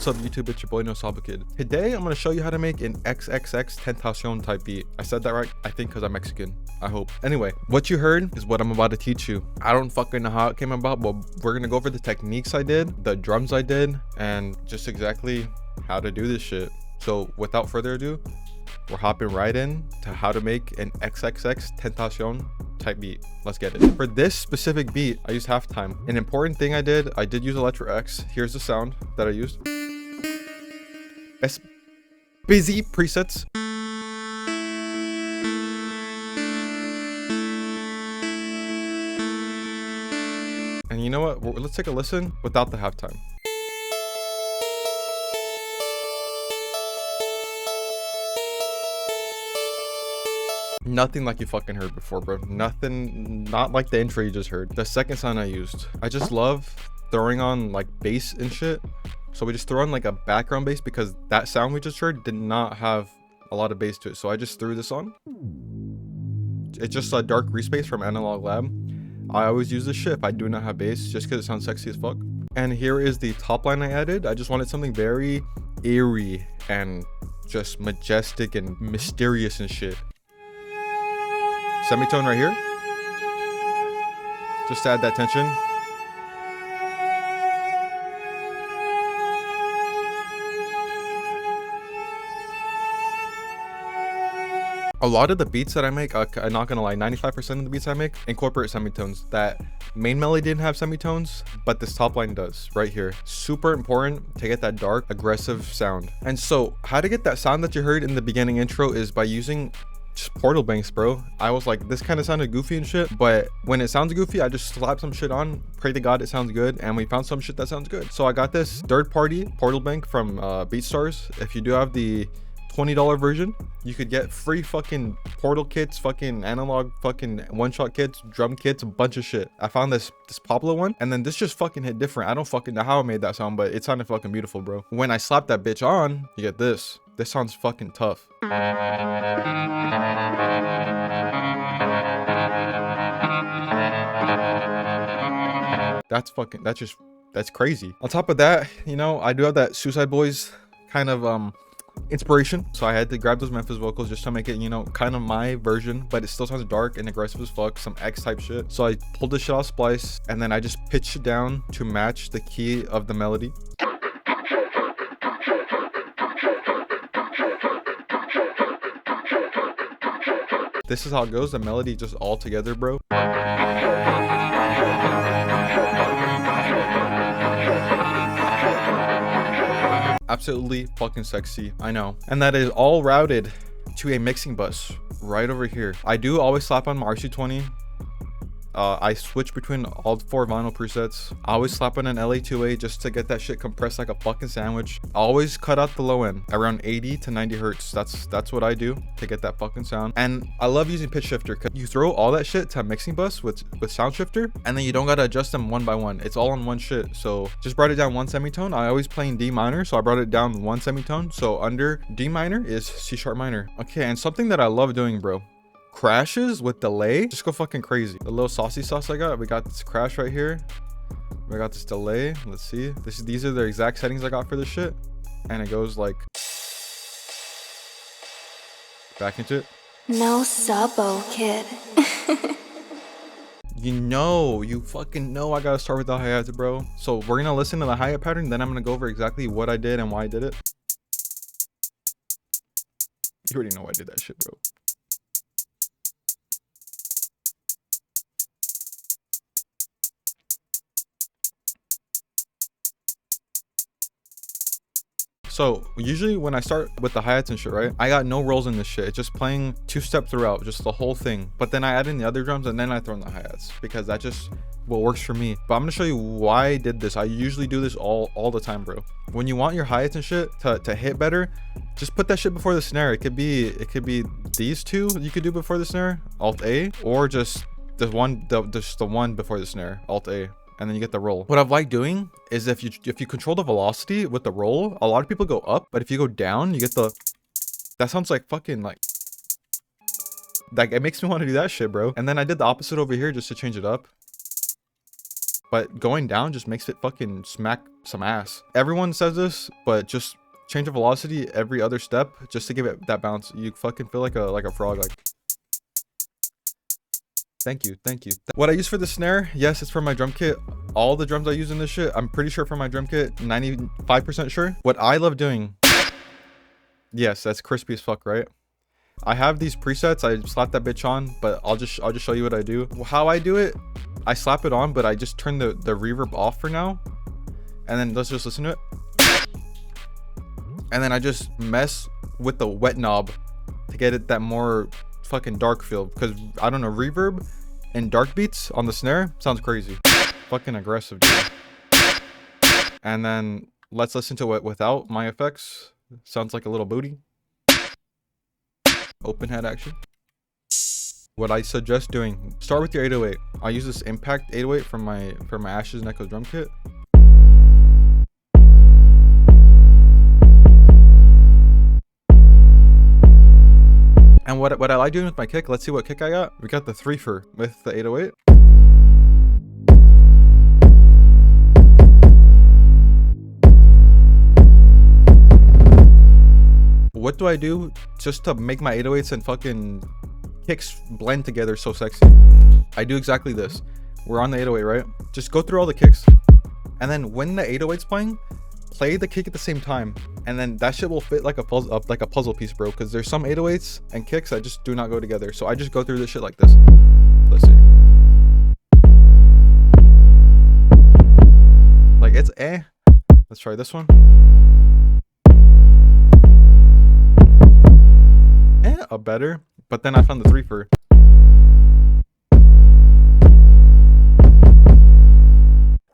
What's up YouTube, it's your boy No Saba Kid. Today I'm going to show you how to make an XXXTENTACION type beat. I said that right? I think because I'm Mexican. I hope. Anyway, what you heard is what I'm about to teach you. I don't fucking know how it came about, but we're going to go over the techniques I did, the drums I did, and just exactly how to do this shit. So without further ado, we're hopping right in to how to make an XXXTENTACION type beat. Let's get it. For this specific beat, I used halftime. An important thing I did use Electro X. Here's the sound that I used. It's busy presets. And you know what? Let's take a listen without the halftime. Nothing like you fucking heard before, bro. Nothing, not like the intro you just heard. The second sound I used, I just love throwing on like bass and shit. So we just throw on like a background bass because that sound we just heard did not have a lot of bass to it. So I just threw this on. It's just a dark grease bass from Analog Lab. I always use this shit if I do not have bass just because it sounds sexy as fuck. And here is the top line I added. I just wanted something very eerie and just majestic and mysterious and shit. Semitone right here, just to add that tension. A lot of the beats that I make, I'm not gonna lie, 95% of the beats I make incorporate semitones. That main melody didn't have semitones, but this top line does right here. Super important to get that dark, aggressive sound. And so how to get that sound that you heard in the beginning intro is by using just portal banks, bro. I was like, this kind of sounded goofy and shit, but when it sounds goofy, I just slap some shit on, pray to God it sounds good, and we found some shit that sounds good. So I got this third-party portal bank from BeatStars. If you do have the $20 version, you could get free fucking portal kits, fucking analog fucking one-shot kits, drum kits, a bunch of shit. I found this Pablo one, and then this just fucking hit different. I don't fucking know how I made that sound, but it sounded fucking beautiful, bro. When I slap that bitch on, you get this. This sounds fucking tough. That's crazy. On top of that, you know, I do have that Suicide Boys kind of inspiration, so I had to grab those Memphis vocals just to make it, you know, kind of my version, but it still sounds dark and aggressive as fuck, some X type shit. So I pulled this shit off Splice, and then I just pitched it down to match the key of the melody. This is how it goes, the melody just all together, bro. Absolutely fucking sexy, I know. And that is all routed to a mixing bus right over here. I do always slap on my RC20. I switch between all 4 vinyl presets. I always slap on an LA2A just to get that shit compressed like a fucking sandwich. I always cut out the low end around 80 to 90 hertz. That's what I do to get that fucking sound. And I love using pitch shifter because you throw all that shit to a mixing bus with sound shifter, and then you don't gotta adjust them one by one. It's all on one shit. So just brought it down 1 semitone. I always play in D minor, so I brought it down 1 semitone. So under D minor is C sharp minor. Okay, and something that I love doing, bro, crashes with delay just go fucking crazy. The little saucy sauce I got, we got this crash right here, we got this delay. Let's see, these are the exact settings I got for this shit, and it goes like back into it. No Sabo Kid. You fucking know I gotta start with the hi-hats, bro. So we're gonna listen to the hi-hat pattern, then I'm gonna go over exactly what I did and why I did it. You already know I did that shit, bro. So usually when I start with the hi-hats and shit, right, I got no rolls in this shit. It's just playing 2-step throughout, just the whole thing. But then I add in the other drums and then I throw in the hi-hats because that just what works for me. But I'm gonna show you why I did this. I usually do this all the time, bro. When you want your hi-hats and shit to hit better, just put that shit before the snare. It could be these two you could do before the snare, Alt A, or just the one before the snare, Alt A. And then you get the roll. What I've liked doing is if you control the velocity with the roll, a lot of people go up, but if you go down, you get that sounds like fucking like it makes me want to do that shit, bro. And then I did the opposite over here just to change it up. but going down just makes it fucking smack some ass. Everyone says this, but just change the velocity every other step just to give it that bounce. You fucking feel like a frog. Like, thank you. What I use for the snare, yes, it's for my drum kit. All the drums I use in this shit, I'm pretty sure for my drum kit, 95% sure. What I love doing, yes, that's crispy as fuck, right? I have these presets. I slap that bitch on, but I'll just show you what I do. How I do it, I slap it on, but I just turn the reverb off for now, and then let's just listen to it. And then I just mess with the wet knob to get it that more fucking dark feel, because I don't know, reverb and dark beats on the snare sounds crazy. Fucking aggressive, dude. And then let's listen to it without my effects. Sounds like a little booty. Open head action. What I suggest doing, start with your 808. I use this Impact 808 from my Ashes and Echoes drum kit. And what I like doing with my kick, let's see what kick I got. We got the 3-fer with the 808. What do I do just to make my 808s and fucking kicks blend together so sexy? I do exactly this. We're on the 808, right? Just go through all the kicks. And then when the 808's playing, play the kick at the same time. And then that shit will fit like a puzzle piece, bro. Because there's some 808s and kicks that just do not go together. So I just go through this shit like this. Let's see. Like, it's eh. Let's try this one. A better, but then I found the 3-fer.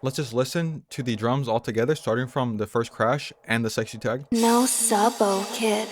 Let's just listen to the drums all together, starting from the first crash and the sexy tag. No sabo, kid.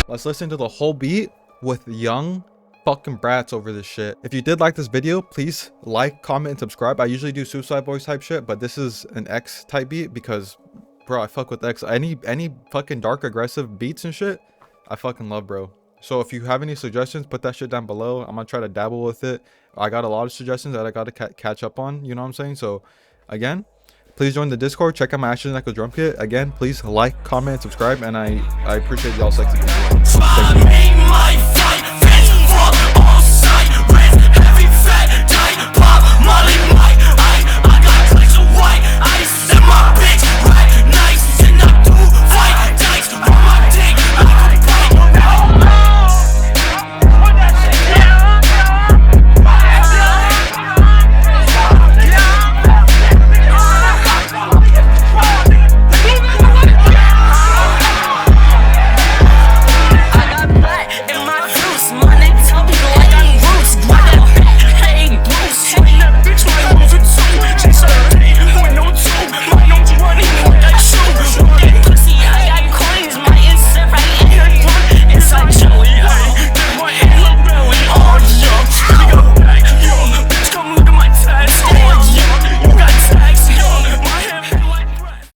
Let's listen to the whole beat with YuNg fucking BrAtZ over this shit. If you did like this video, please like, comment, and subscribe. I usually do Suicide Boys type shit, but this is an X type beat because, bro, I fuck with X. Any fucking dark aggressive beats and shit, I fucking love, bro. So if you have any suggestions, put that shit down below. I'm gonna try to dabble with it. I got a lot of suggestions that I gotta catch up on, you know what I'm saying? So again, please join the Discord, check out my Ashes and Echoes drum kit. Again, please like, comment, and subscribe, and I appreciate y'all sexy people. Thank you.